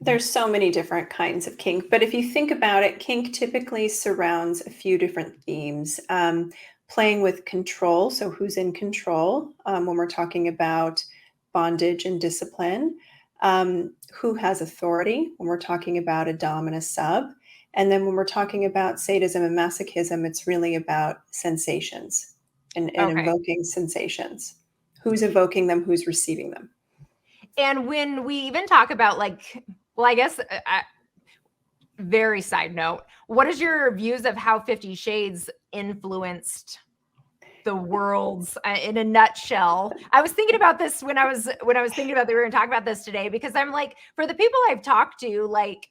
There's so many different kinds of kink, but if you think about it, kink typically surrounds a few different themes. Playing with control, so who's in control when we're talking about bondage and discipline, who has authority when we're talking about a dom and a sub, and then when we're talking about sadism and masochism, it's really about sensations and Okay. invoking sensations. Who's evoking them, who's receiving them. And when we even talk about like, well, I guess very side note, what is your views of how 50 Shades influenced the world's in a nutshell? I was thinking about this when I was thinking about that we were going to talk about this today, because I'm like, for the people I've talked to, like,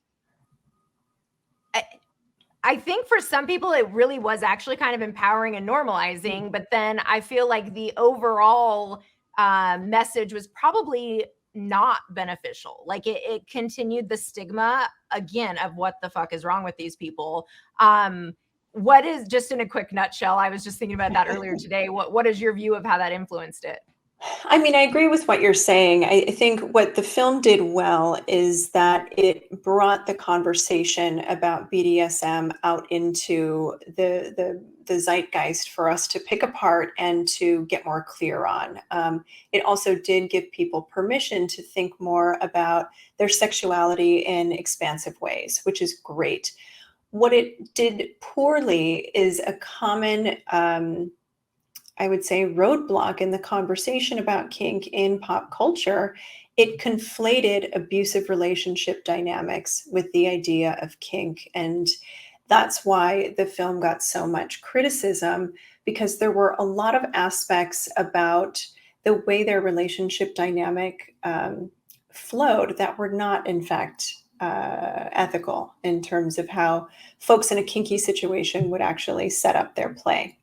I think for some people it really was actually kind of empowering and normalizing, but then I feel like the overall message was probably not beneficial. Like it continued the stigma again of what the fuck is wrong with these people. What is, just in a quick nutshell, I was just thinking about that earlier today. What is your view of how that influenced it? I mean, I agree with what you're saying. I think what the film did well is that it brought the conversation about BDSM out into the zeitgeist for us to pick apart and to get more clear on. It also did give people permission to think more about their sexuality in expansive ways, which is great. What it did poorly is a common I would say, roadblock in the conversation about kink in pop culture. It conflated abusive relationship dynamics with the idea of kink. And that's why the film got so much criticism, because there were a lot of aspects about the way their relationship dynamic flowed that were not, in fact, ethical in terms of how folks in a kinky situation would actually set up their play.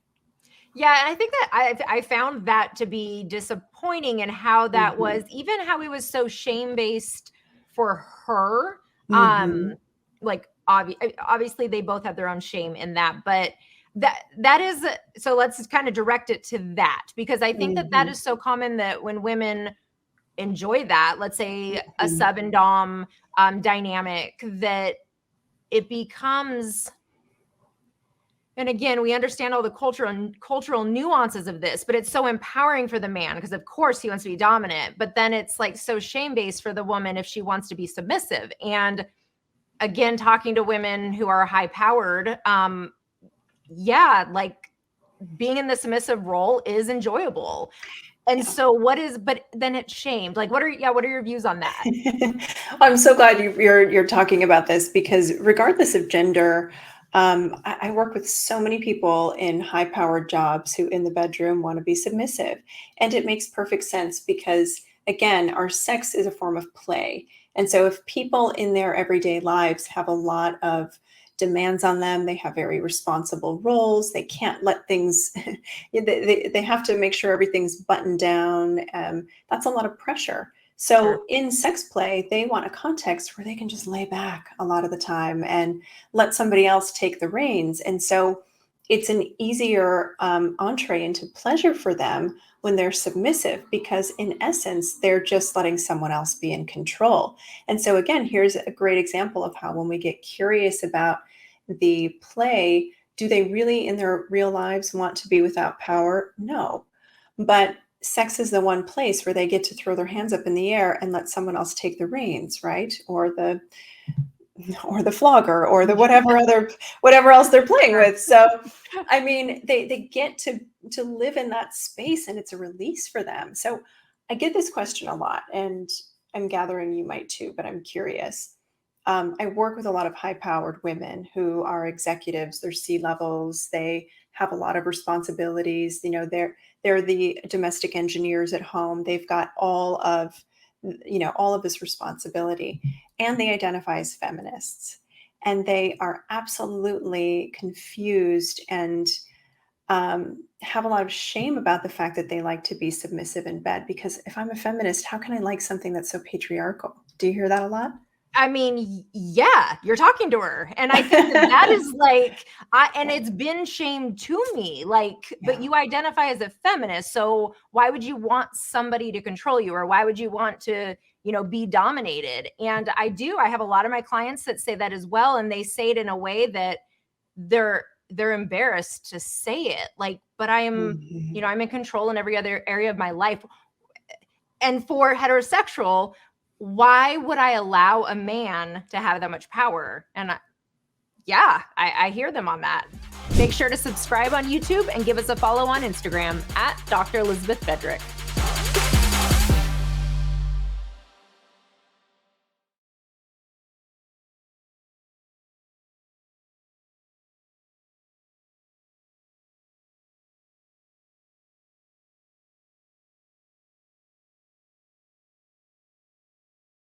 Yeah, and I think that I found that to be disappointing, and how that was, Mhm. even how it was so shame-based for her. Mhm. Like obviously they both have their own shame in that, but that is, so let's kind of direct it to that, because I think that Mhm. is so common that when women enjoy that, let's say a Mhm. sub and dom dynamic, that it becomes, and again, we understand all the cultural nuances of this, but it's so empowering for the man because of course he wants to be dominant, but then it's like so shame-based for the woman if she wants to be submissive. And again, talking to women who are high powered, yeah, like being in the submissive role is enjoyable. And Yeah. so but then it's shamed. Like what are your views on that? I'm so glad you're talking about this, because regardless of gender, I work with so many people in high-powered jobs who in the bedroom want to be submissive. And it makes perfect sense because, again, our sex is a form of play. And so if people in their everyday lives have a lot of demands on them, they have very responsible roles, they can't let things, they have to make sure everything's buttoned down. That's a lot of pressure. Sure. So in sex play, they want a context where they can just lay back a lot of the time and let somebody else take the reins. And so it's an easier entree into pleasure for them when they're submissive, because in essence, they're just letting someone else be in control. And so again, here's a great example of how when we get curious about the play, do they really in their real lives want to be without power? No. But sex is the one place where they get to throw their hands up in the air and let someone else take the reins, right? Or the flogger or the whatever else they're playing Sure. with. So I mean, they get to live in that space, and it's a release for them. So I get this question a lot, and I'm gathering you might too, but I'm curious. I work with a lot of high powered women who are executives, they're C levels, they have a lot of responsibilities. They're the domestic engineers at home. They've got all of this responsibility, and they identify as feminists. And they are absolutely confused and have a lot of shame about the fact that they like to be submissive in bed. Because if I'm a feminist, how can I like something that's so patriarchal? Do you hear that a lot? I mean, yeah, you're talking to her. And I think that is like, and it's been shamed to me, like, but you identify as a feminist. So why would you want somebody to control you? Or why would you want to, be dominated? And I have a lot of my clients that say that as well. And they say it in a way that they're embarrassed to say it. Like, but I am, I'm in control in every other area of my life. And for heterosexual, why would I allow a man to have that much power? And I hear them on that. Make sure to subscribe on YouTube and give us a follow on Instagram at Dr. Elizabeth Fedrick.